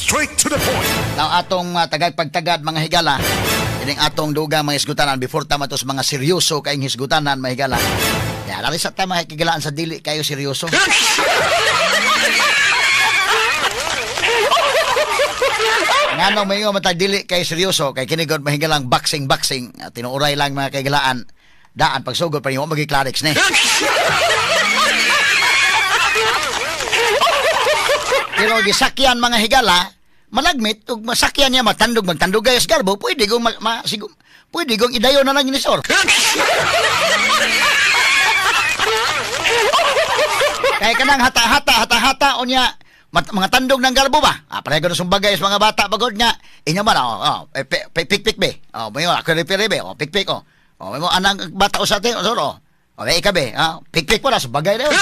straight to the point. Now atong tagag-pagtagad mga higala, ining atong dugang mga hisgutanan before tama tos mga seryoso kayong hisgutanan mga higala. Ya, dali sa tama higilaan sa dili kayo seryoso. Ngano may nga matag dili kay seryoso kay kinigod mahigalang boxing tinuuray lang mga kaigalaan daan pagsugod pa yung magi-clarix ni. Pero gisakyan mga higala, malagmit ug masakyan niya magtandog gayas garbo, pwede gong pwede gong idayon na lang ni sor. Kaya kanang hata unya mga tandog ng garbo ba? Pareho na sumbagay sa mga bata bagod nga. Inyo man pik be. May ako repere be. Pik. May mo anang bata sa atin, soro. May ikabe, pik po na sumbagay na yun.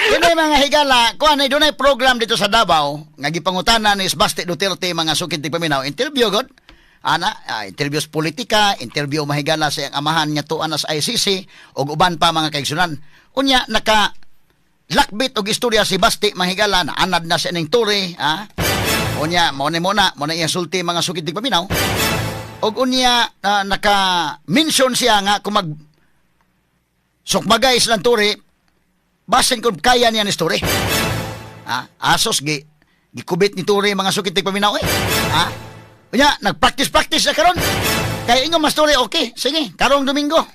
Yun ay mga higala, kuha na doon ay program dito sa Davao, nga gipangutanan ni Basti Duterte mga sukid tigpaminaw, interview god, interviews politika, interview mahigala sa iyang amahan niya tuan sa ICC, o uban pa mga kaigsunan. Unya, lakbit og istorya si Basti mahigala, na anad na sa ining turi, unya, muna iyang sulti mga sukid tigpaminaw, o unya, naka-mention siya nga kung sukbagay silang turi, basin kung kaya niya ni story. Asos gikubit ni Turi mga sukit tigpaminaw Kanya nagpractice na karon. Kaya ingon mas story okay. Sige, karong Domingo.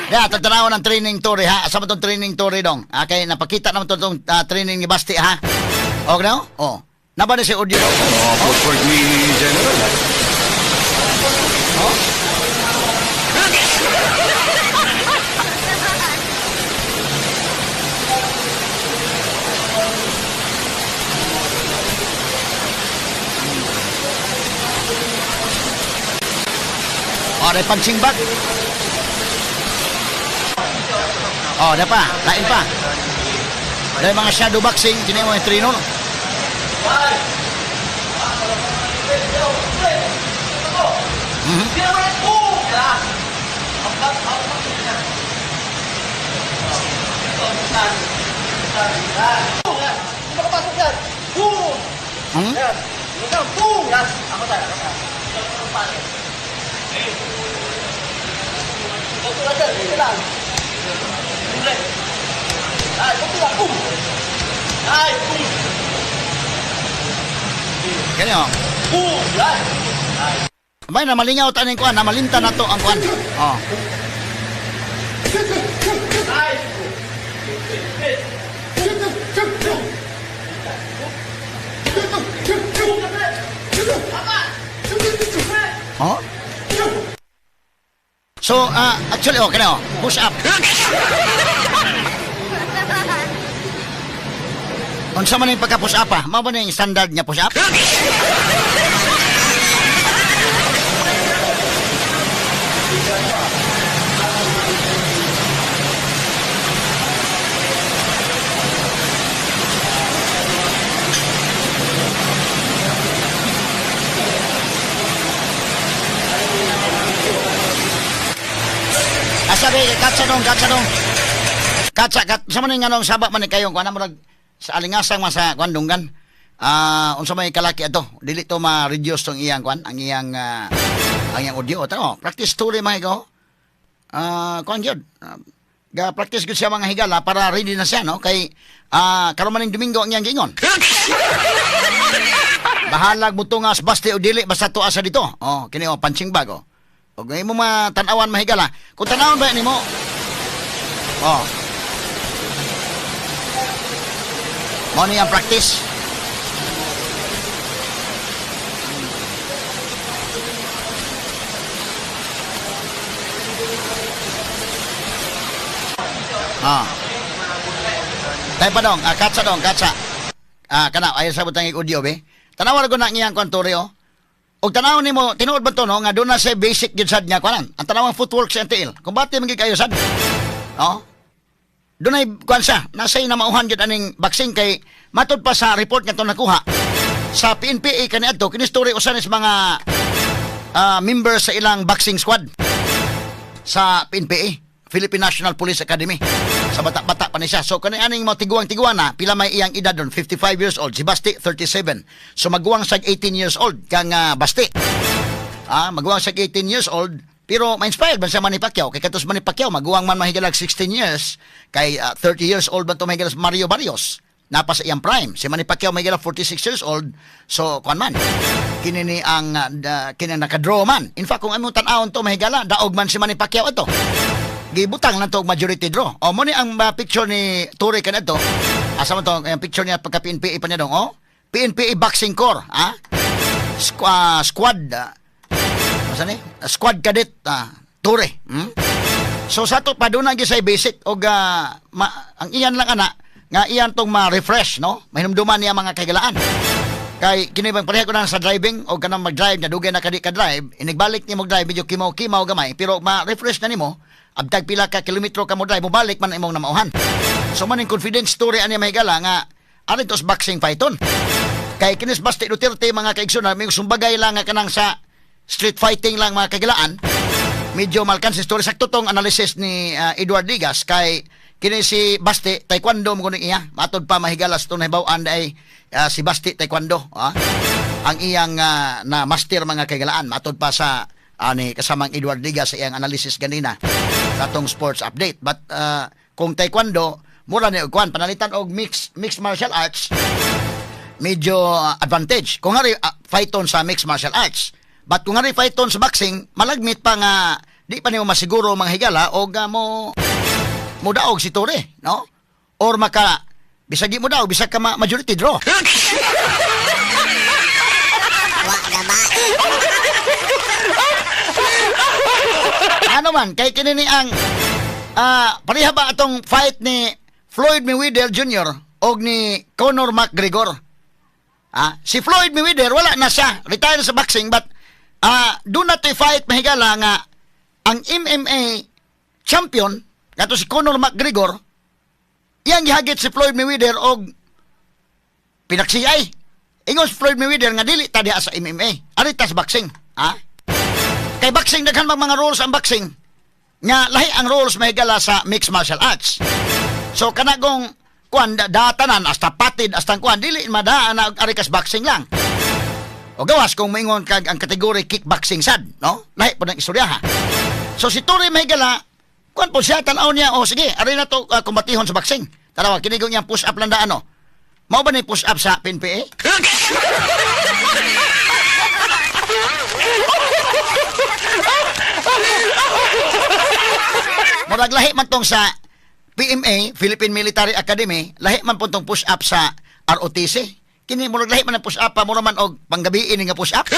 Tatanaw ng training Turi asa man tong training Turi dong. Kay napakita naman tong training ni Basti Okay na? Naba na si audio. For me, General. May punching bag. Ada pa, lain pa. Ada mga shadow boxing, kini mo yung trino. Ganyan. Abay na malingaw taning kuan, na malinta na to ang kuan. So, actually, push up. Unsa man yung pagka-push up Mao ba na yung standard niya push up? Sabi, katsa dong. Sa man yung sabak man kayo, kung murag sa alingasang masa kwandunggan. Unsa may kalaki ato, dili to ma-reduce tong iyang kwan, ang iyang audio. Practice story mga ikaw. Kwan gyud. Ga-practice gyud siya mga higala para ready na siya, no? Kay karon maning Domingo ang iyang giingon. Bahalag mo to nga Basti o dili basta tuwa sa dito. Kini punching bag O ngayon mo matanawan mahigala. Kung tanawan ba nimo? Mo ni ang practice. Tayo pa dong, katsa. Kana, ayaw sa butang audio be. Tanawan ko na ngiyang kwantore Og tanaw nimo tinuod ba to no nga doon na sa basic gyud sad niya kuan. Ang tanawang footwork sa NTL. Kung bati man gyud kayo sad. Doon ay kuan siya. Nasay na mauhan gyud aning boxing kay matud pa sa report nga to nakuha sa PNPA kaniadto kini story usan is mga member sa ilang boxing squad sa PNPA, Philippine National Police Academy. Sa bata-bata pa ni siya. So kani aning mga tiguang-tiguan na pila may iyang edad doon, 55 years old. Si Basti 37. So maguwang sa 18 years old kang Basti. Maguwang sa 18 years old pero ma-inspired man sa Manny Pacquiao. Kay katos Manny Pacquiao maguwang man mahigalag 16 years. Kay 30 years old man to mahigalag Mario Barrios. Napa sa iyang prime. Si Manny Pacquiao mahigalag 46 years old. So kuan man. Kini ni ang kini naka-draw man. In fact kung among tan-awon to mahigala daog man si Manny Pacquiao ato. Gibutang na to majority draw. O mo ni ang picture ni Ture kanadto. Asa man to ang picture niya pagka PNPA pa niya dong. PNPA Boxing Corps, squad asa ni? Squad cadet Ture. So sa to paduna gi say basic og ang iyan lang ana nga iyan tong ma-refresh no. Mahinumduman niya mga kagalaan. Kay kini bang pareha ko na sa driving o kanang mag-drive na dugay na kadi ka drive, inigbalik ni mo drive medyo kimaw gamay pero ma-refresh na nimo. Abtag pila ka kilometro ka mo drive mo balik man imong namauhan. So man yung confidence story ani mahigala nga ari tos boxing fighton. Kay kinis Basti Duterte mga kaigsoon may sumbagay lang nga kanang sa street fighting lang mga kagalaan. Medyo malkan si story sakto tong analysis ni Edward Digas kay kini si Basti taekwondo mo kuning iya matod pa mahigalas tong nahibaw-an ay si Basti taekwondo ang iyang na master mga kagalaan matod pa sa ani kasamang Edward Digas sa iyang analysis ganina sa atong sports update. But kung taekwondo mura ni kuan panalitan og mixed martial arts medyo advantage kung hari fighton sa mixed martial arts. But kung hari fighton sa boxing malagmit pa nga di pa nimo masiguro mga higala og mo daog si Ture no or maka bisagi mo daog bisag ka majority draw. Ano man, kay kini ni ang pareha ba atong fight ni Floyd Mayweather Jr. og ni Conor McGregor. Si Floyd Mayweather wala na siya, retire sa boxing but do not fight mahigala nga ang MMA champion kato si Conor McGregor iyang gihagit si Floyd Mayweather og pinaksiyay. Ingon si Floyd Mayweather nga dili ta diha sa MMA, ari ta sa boxing. Kay boxing daghan mga rules ang boxing nga lahi ang rules mahigala sa mixed martial arts. So kanagong kuan datanan hasta patid hasta kuan dili madaan na arikas boxing lang. O gawas kung maingon kag ang kategory kickboxing sad, no? Lahi po ng istorya ha. So si Ture mahigala kuan po siya tan-aw niya sige, ari na to kumbatihon sa boxing. Tanawa kinigong niya push up lang daan no. Mao ba ni push up sa PNPA? Murag lahi man tong sa PMA, Philippine Military Academy, lahi man po tong push up sa ROTC. Kini murag lahi man ang push up pa mura man og panggabi ini nga push up.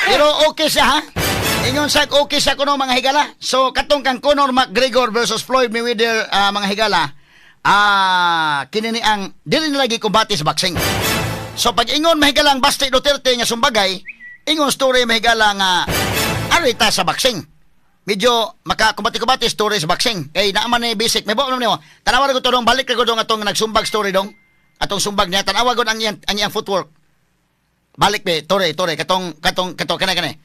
Pero okay siya ha. Ingon sa okay siya kuno mga higala. So katong kang Conor McGregor versus Floyd Mayweather mga higala. Kini ni ang dili na lagi kumbati sa boxing. So pag ingon mahigalang Basti Duterte nga sumbagay, ingon story mahigala nga arita sa boxing. Medyo makakumbati-kumbati story sa boxing. Kay naaman ni basic. May buo naman niyo. Tanawa ko to dong balik ko dong atong nagsumbag story dong. Atong sumbag niya tanawa gud ang iyang footwork. Balik be Ture katong kanay.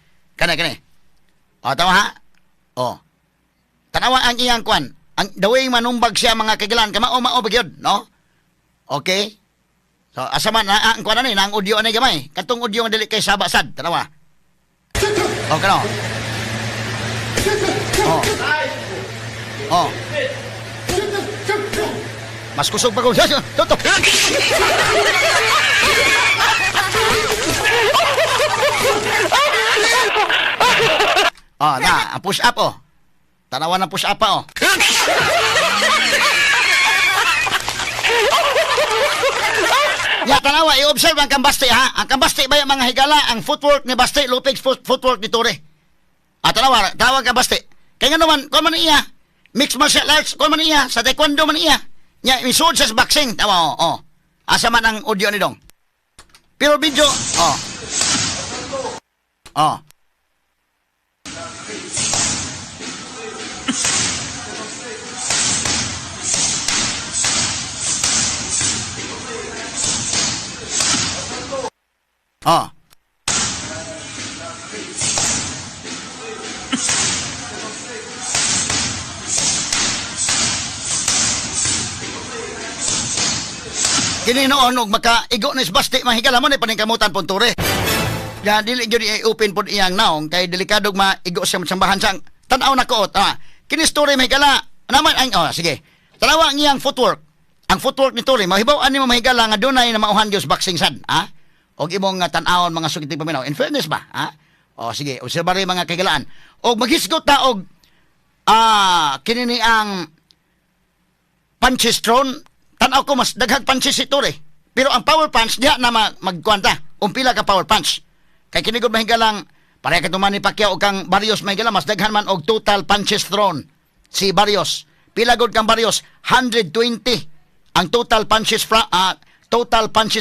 Tama ha? Tanawa ang iyang kwan. Ang daway manumbag siya mga kagilan kamao bagyod, no? Okay? So asa man ang kwan ani ang audio ani gamay. Katong audio nga dili kay sabasad, tanawa. Kano? Mas kusog pa ko. Tutok. Push up Tanawan ng push up pa Ya, tanawa, i-observe ang Basti ha. Ang Basti ba yung mga higala, ang footwork ni Basti, lupig footwork ni Ture. Tanawa ang Basti. Kaya nga naman, kung man iya, mixed martial arts, kung man iya, sa taekwondo man iya. Nya, misud sa boxing, tawa asa man ang audio ni dong. Pero video, Oh. Kini noon og makaigo ni Baste mahigala mo ni paningkamutan punture. Ya dili gyud i-open pod iyang naong kay delikadog maigo siya sambahan sang tan-aw na koot. Kini story mahigala naman ang sige. Tanawa ang iyang footwork. Ang footwork ni Tori mahibaw-an nimo mahigala nga dunay na mauhan gyud boxing sad, Og imong tan-awon mga sukiting paminaw. In fairness ba, sige, obserbare mga kagalaan. Og maghisgot ta og kini ni ang punches thrown. Tanaw ko mas daghang punches si Tori. Pero ang power punch diha na magkuanta. Umpila ka power punch. Kay kini gud mahigalang pareha ka tuman ni Pacquiao og kang Barrios mahigala mas daghan man og total punches thrown si Barrios. Pila gud kang Barrios 120 ang total punches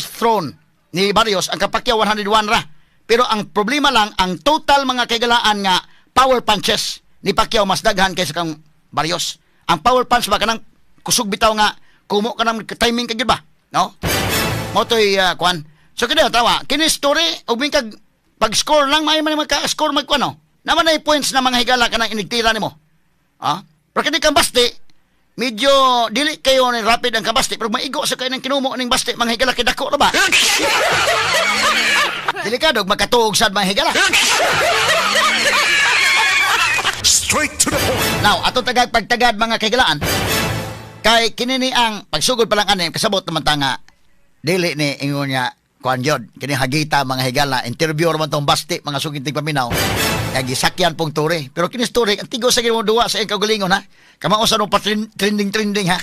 thrown ni Barrios. Ang kang Pacquiao 101 ra. Pero ang problema lang ang total mga kagalaan nga power punches ni Pacquiao mas daghan kaysa kang Barrios. Ang power punch ba kanang kusog bitaw nga kumo ka ng timing kagid ba? No? Mo to'y kwan. So kini tawa, kini story og kag pag-score lang may man magka-score magkuano. Naman ay points na mga higala ka nang inigtira nimo. Pero kini kang Baste, medyo dili kayo ni rapid ang kabaste pero maigo sa kayo ng kinumo ning Baste mga higala kay dako ra ba? Delikado magkatuog sad mga higala. Straight to the point. Now, ato pagtagad mga kagalaan. Kay kinini ang pagsugod pa lang ani kasabot naman ta nga dili ni ingon niya kuan jud kini hagita mga higala interview man tong Baste mga suginting paminaw kay gisakyan pong Tori pero kini story antigo sa gimo duwa sa kagalingon ha kamao sa no trending ha.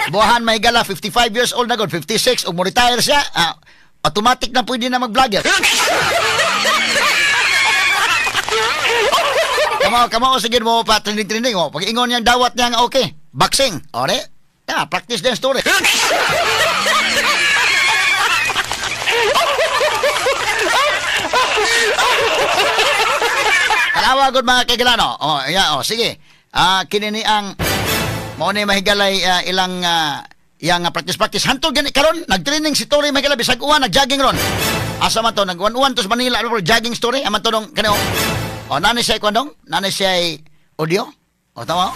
Buhan may higala 55 years old na god 56 ug mo retire siya automatic na pwede na mag-vlogger. Kamo sige mo pa trending mo. Pag ingon niyang dawat niya nga okay. Boxing. Ore. Practice din story. Kalawa gud mga kaigalano. Sige. Kini ni ang mo ni mahigalay ilang yang practice hantod gani karon nagtraining si Tori mahigala bisag uwan nagjogging ron. Asa man to nag-1 to sa Manila jogging story aman to dong kanio. Nani siya kondong? Nani siya audio? Tama?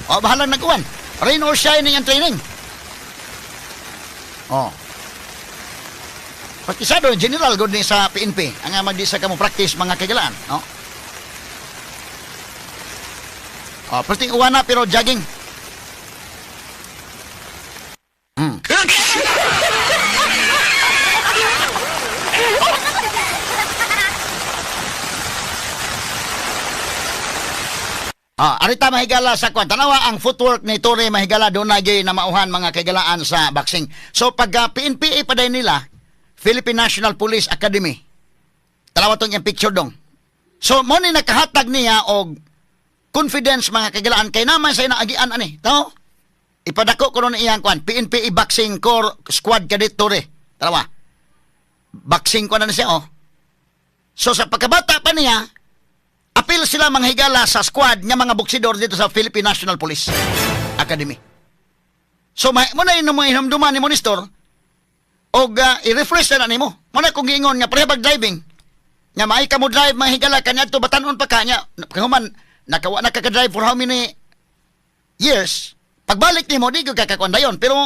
Bahalang nag-uwan. Rain or shine niyang training. Praktisado, general good ni sa PNP. Ang magdi sa kamo practice mga kagalaan. No? Perting uwan na pero jogging. Arita mahigala sa kwan. Tanawa ang footwork ni Tori mahigala doon na na mauhan mga kagalaan sa boxing. So pag PNPA pa din nila, Philippine National Police Academy. Tanawa tong yung picture dong. So mo ni nakahatag niya og confidence mga kagalaan kay naman sa inaagian ani. Tao? Ipadako ko ron iyang kwan. PNPA Boxing Corps Squad Cadet Tori. Tanawa. Boxing ko na siya So sa pagkabata pa niya, apil sila mga higala sa squad niya mga boksidor dito sa Philippine National Police Academy. So, mo na yun mga hinamduman ni Monistor o i-refresh na nimo. Mo na kung giingon nga prehibag driving. Nga maay ka mo drive mga higala kanya to batanon pa kanya. Kahuman, nakawa na kakadrive for how many years. Pagbalik ni mo, di ko kakakwanda yun. Pero,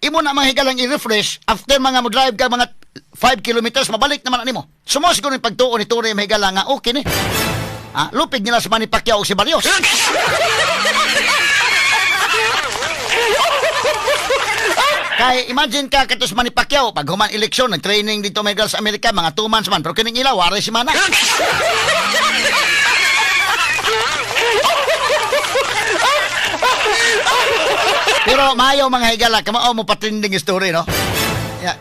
imo na mga higalang i-refresh after mga mo drive ka mga 5 kilometers, mabalik naman na nimo. Sumos ko rin pagtuon ni Tori mga higala nga okay ni. Lupig nila si Manny Pacquiao o si Barrios. Kaya imagine ka katos Manny Pacquiao pag human eleksyon, nag-training dito may sa Amerika, mga 2 months man. Pero kining ilaw, wari si Mana. Pero maayaw mga higala, kamao mo patrinding story, no?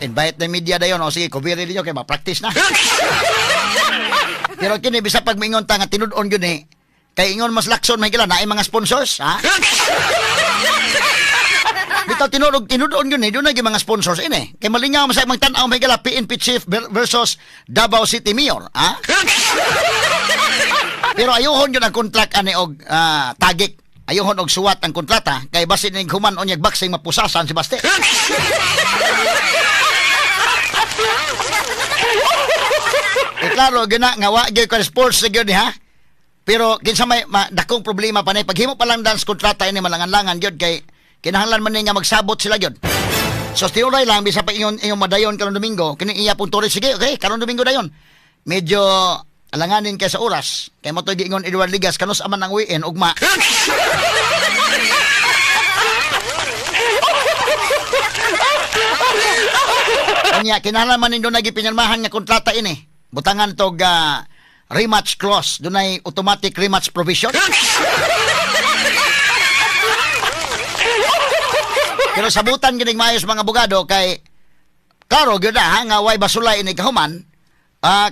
Invite na media dayon, sige, kubiri ninyo, kaya ma-practice na. Pero kini bisa pag mingon ta nga tinud-on gyud ni kay ingon mas lakson may gila naay mga sponsors bitaw tinud-on gyud ni dunay mga sponsors ini kay malingaw man sa magtan-aw may gila PNP chief versus Davao City Mayor Pero ayuhon gyud ang contract ani og tagik Ayohon og suwat ang kontrata kay basin ning human onyag boxing mapusasan si Baste. Klaro gina nga wa gyud ka sports gyud ha. Pero kinsa may dakong problema pa ni paghimo pa lang dance kontrata ini malangan-langan gyud kay kinahanglan man ni nga magsabot sila gyud. So tiuray lang bisa pa ingon madayon karon Domingo kini iya puntore sige okay karon Domingo dayon. Medyo alanganin kay sa oras kay mo to giingon Edward Ligas kanus aman ang weekend ugma. Kanya kinahanglan man nindo nagipinirmahan nga kontrata ini. Butangan tog rematch clause, dunay automatic rematch provision. Pero sabutan gining maayos mga abogado kay klaro gyud nga way basulay ini kahuman.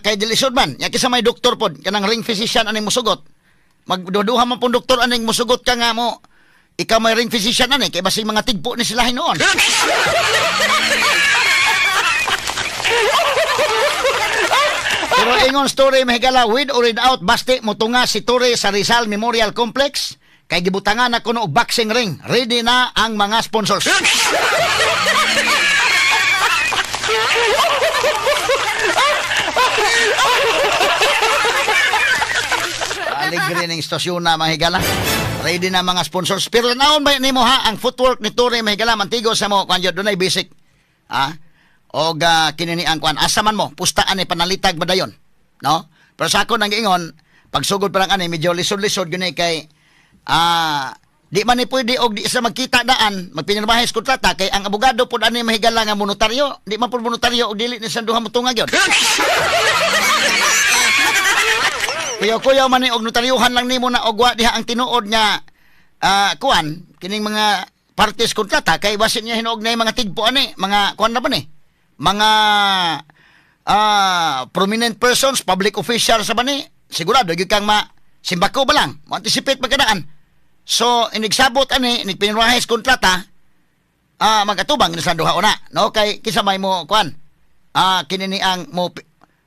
Kay dilisod man, ya kisa may doktor pod, kanang ring physician aning musugot. Magduduha man pong doktor aning musugot ka nga mo. Ikaw may ring physician ani kay basig mga tigpo ni sila hinoon. Pero ingon story mahigala with or without Baste motunga si Torre sa Rizal Memorial Complex kay gibutangan na kuno og boxing ring. Ready na ang mga sponsors. Aligre ng istasyon na mahigala. Ready na mga sponsors. Pero naon ba nimo ha ang footwork ni Torre mahigala mantigo sa mo kanyo dunay basic. Ha? Og kinini ang kwan asa man mo pustaan ni panalitag badayon. No? Pero sa ako nang giingon pagsugod pa lang ani medyo lisod-lisod gyud kay di man ni pwede og di sa magkita daan magpinirmahis kontrata kay ang abogado pud ani mahigala nga monotaryo di man pud monotaryo og dili ni sa duha motunga gyud. Kuya man ni og notaryuhan lang nimo na og wa diha ang tinuod nga kuan kining mga parties kontrata kay basin niya hinuog na mga tigpo ani mga kuan na ba ni mga prominent persons public officials sa ba ni sigurado gyud kang simbako ba lang mo anticipate magkadaan. So inigsabot ani nigpinirmahis kontrata magatubang ni sa duha una no kay kinsa may mo kuan kinini ang mo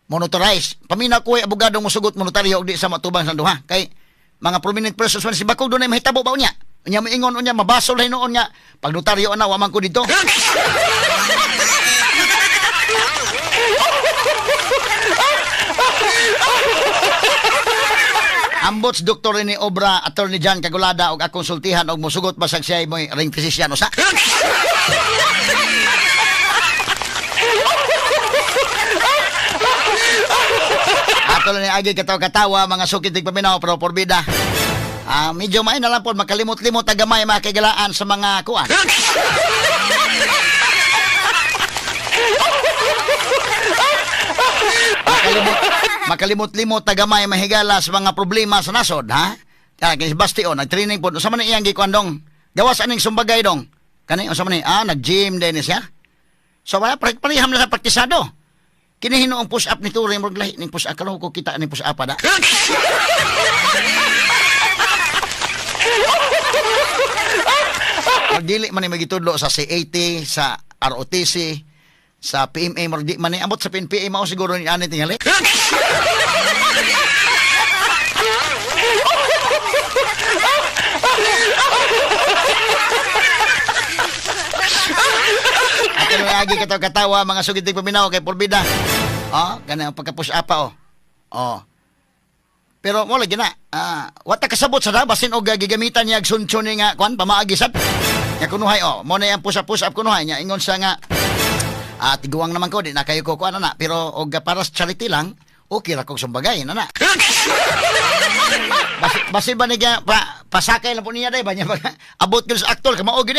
monotarize. Paminaw ko ay abogado mo sugot monotaryo og di sa matubang sa duha kay mga prominent persons man si Bakog dunay mahitabo ba unya. Unya moingon unya mabasol hay noon nya pag notaryo na wa man ko dito. Ambots doktor ni obra Attorney John Kagulada og akong sultihan og mosugot basag siya mo ring physician usa. Ato ni agi katawa mga sukit tig paminaw pero porbida. Medyo may na lang po makalimot-limot na gamay makigalaan sa mga kuan. Makalimot-limot na gamay mahigala sa mga problema sa nasod, ha? Kaya kini Basti nag-training po. Sa man iyang gikuan dong. Gawas aning sumbagay dong. Kani sa man nag-gym din siya. So wala pareham na sa praktisado. Kini hinuong push up ni Ture murag lahi ning push up karon ko kita ning push up da. Dili man ni magitudlo sa C80 sa ROTC sa PMA murag di man ni ambot sa PNPA mao siguro ni ani tingali. Ato lagi katawa mga sugiting paminaw kay porbida. Kana pagka-push up Pero mo lagi na. Wata kasabot sa basin og gigamitan niya sunsun nga kuan pamaagisat. Nya kunuhay mo na yang push up kunuhay nya ingon sa nga tiguang naman ko di na kayo ko kuan na pero og para sa charity lang okay ra kog sumbagay na. Basin ba niya pasakay lang po niya day ba niya abot gyud sa aktor kamao gyud.